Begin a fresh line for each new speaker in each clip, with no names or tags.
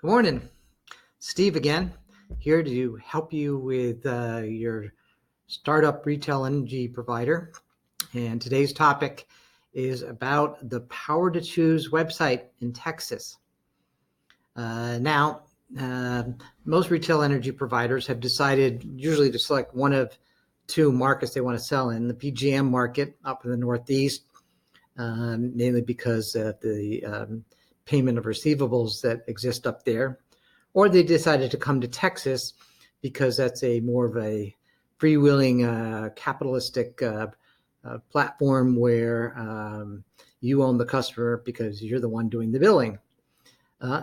Good morning. Steve again, here to help you with your startup retail energy provider. And today's topic is about the Power to Choose website in Texas. Now, most retail energy providers have decided usually to select one of two markets they want to sell in: the PJM market up in the Northeast, mainly because of the payment of receivables that exist up there, or they decided to come to Texas because that's a more of a freewheeling capitalistic platform where you own the customer because you're the one doing the billing.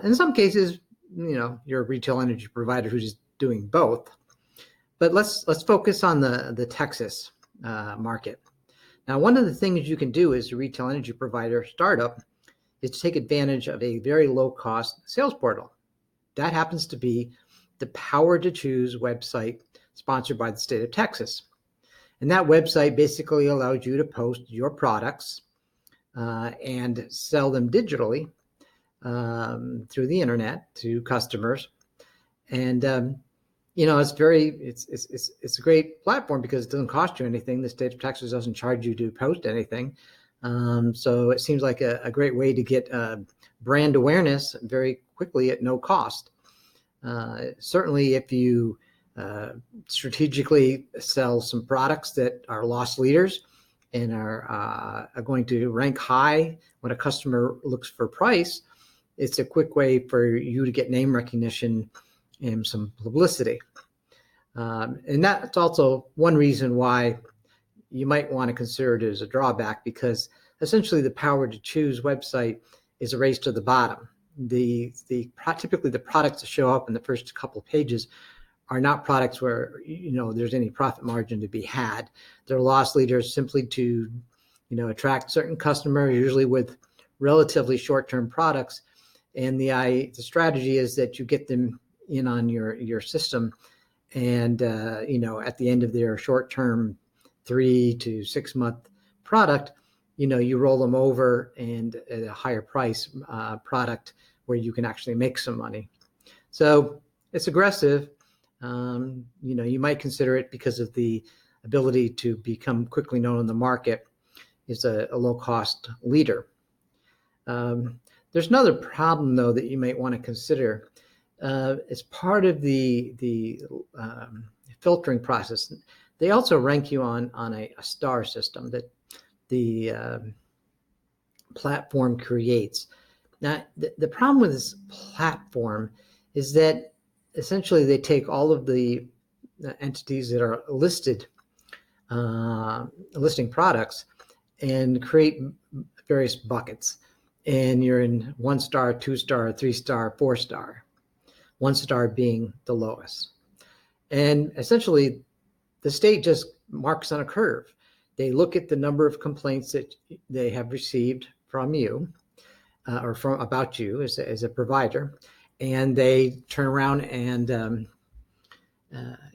In some cases, you're a retail energy provider who's doing both. But let's focus on the Texas market. Now, one of the things you can do as a retail energy provider startup is to take advantage of a very low-cost sales portal. That happens to be the Power to Choose website sponsored by the state of Texas. And that website basically allows you to post your products and sell them digitally through the internet to customers. And it's a great platform because it doesn't cost you anything. The state of Texas doesn't charge you to post anything. So it seems like a great way to get brand awareness very quickly at no cost. Certainly, if you strategically sell some products that are loss leaders and are going to rank high when a customer looks for price, it's a quick way for you to get name recognition and some publicity. And that's also one reason why you might want to consider it as a drawback, because essentially the Power to Choose website is a race to the bottom. Typically the products that show up in the first couple of pages are not products where there's any profit margin to be had. They're loss leaders simply to attract certain customers, usually with relatively short-term products. And the strategy is that you get them in on your system, and at the end of their short-term 3 to 6 month product, you roll them over and at a higher price product where you can actually make some money. So it's aggressive. You might consider it because of the ability to become quickly known in the market is a low-cost leader. There's another problem, though, that you might want to consider. As part of the filtering process, they also rank you on a star system that the platform creates. Now, the problem with this platform is that essentially they take all of the entities that are listed, listing products, and create various buckets. And you're in 1-star, 2-star, 3-star, 4-star, 1-star being the lowest. And essentially, the state just marks on a curve. They look at the number of complaints that they have received from you or about you as a provider, and they turn around and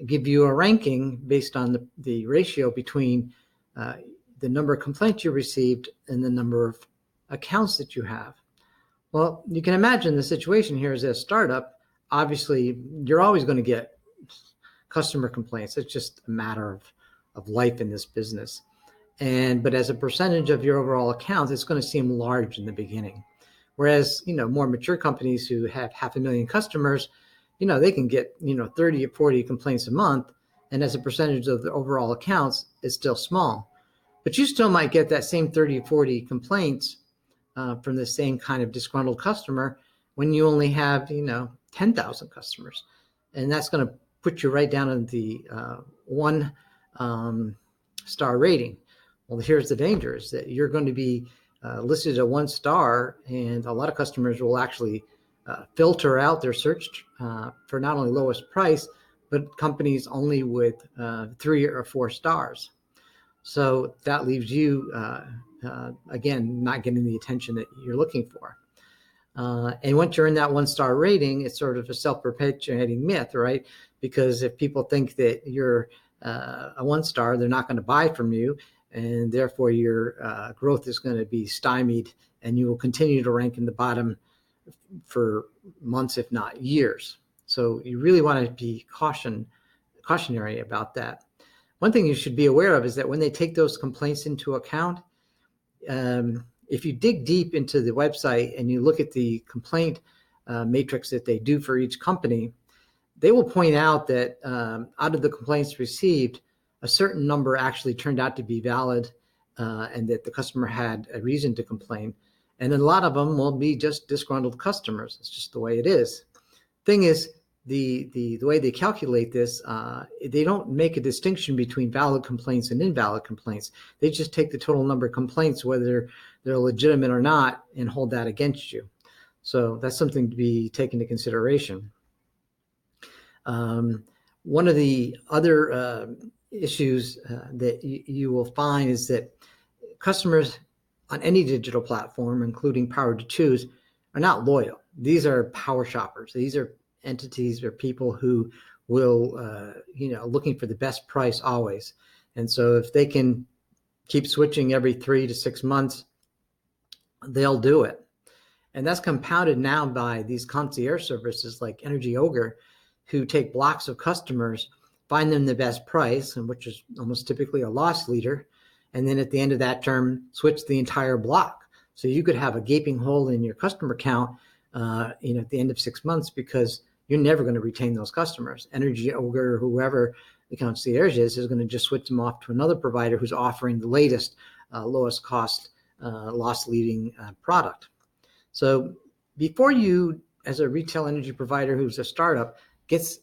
give you a ranking based on the ratio between the number of complaints you received and the number of accounts that you have. Well, you can imagine the situation here as a startup. Obviously, you're always going to get customer complaints. It's just a matter of life in this business. But as a percentage of your overall accounts, it's going to seem large in the beginning. Whereas, more mature companies who have 500,000 customers, they can get, 30 or 40 complaints a month. And as a percentage of the overall accounts, it's still small. But you still might get that same 30 or 40 complaints from the same kind of disgruntled customer when you only have, 10,000 customers. And that's going to put you right down in the 1-star rating. Well, here's the danger, is that you're going to be listed at 1-star, and a lot of customers will actually filter out their search for not only lowest price, but companies only with 3 or 4 stars. So that leaves you, again, not getting the attention that you're looking for. And once you're in that 1-star rating, it's sort of a self-perpetuating myth, right? Because if people think that you're a 1-star, they're not going to buy from you, and therefore your growth is going to be stymied, and you will continue to rank in the bottom for months, if not years. So you really want to be cautionary about that. One thing you should be aware of is that when they take those complaints into account, if you dig deep into the website and you look at the complaint matrix that they do for each company, they will point out that out of the complaints received, a certain number actually turned out to be valid and that the customer had a reason to complain. And then a lot of them will be just disgruntled customers. It's just the way it is. Thing is, the way they calculate this, they don't make a distinction between valid complaints and invalid complaints. They just take the total number of complaints, whether they're legitimate or not, and hold that against you. So that's something to be taken into consideration. One of the other issues that you will find is that customers on any digital platform, including Power to Choose, are not loyal. These are power shoppers. These are entities or people who will, looking for the best price always. And so if they can keep switching every 3 to 6 months, they'll do it. And that's compounded now by these concierge services like Energy Ogre, who take blocks of customers, find them the best price, and which is almost typically a loss leader, and then at the end of that term, switch the entire block. So you could have a gaping hole in your customer count, at the end of 6 months, because you're never going to retain those customers. Energy Ogre, whoever the concierge is going to just switch them off to another provider who's offering the latest, lowest cost, loss leading product. So before you, as a retail energy provider who's a startup, gets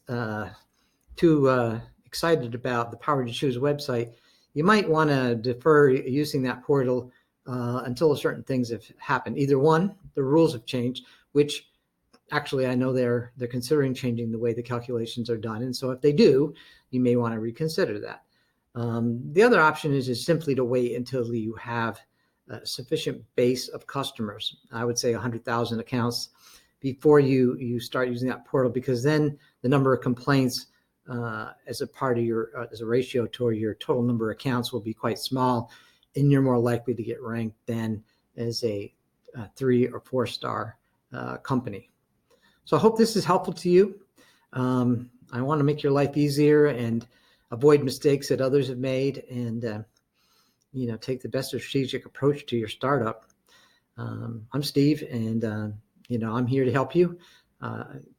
too excited about the Power to Choose website, you might want to defer using that portal until certain things have happened. Either one, the rules have changed, which actually I know they're considering changing the way the calculations are done. And so if they do, you may want to reconsider that. The other option is simply to wait until you have a sufficient base of customers. I would say 100,000 accounts before you start using that portal, because then the number of complaints as a part of your as a ratio to your total number of accounts will be quite small, and you're more likely to get ranked than as a 3 or 4 star company. So I hope this is helpful to you. I want to make your life easier and avoid mistakes that others have made, and take the best strategic approach to your startup. I'm Steve, and I'm here to help you.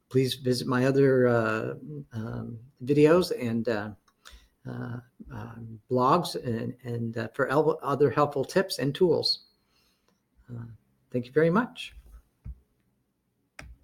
Please visit my other videos and blogs and for other helpful tips and tools. Thank you very much.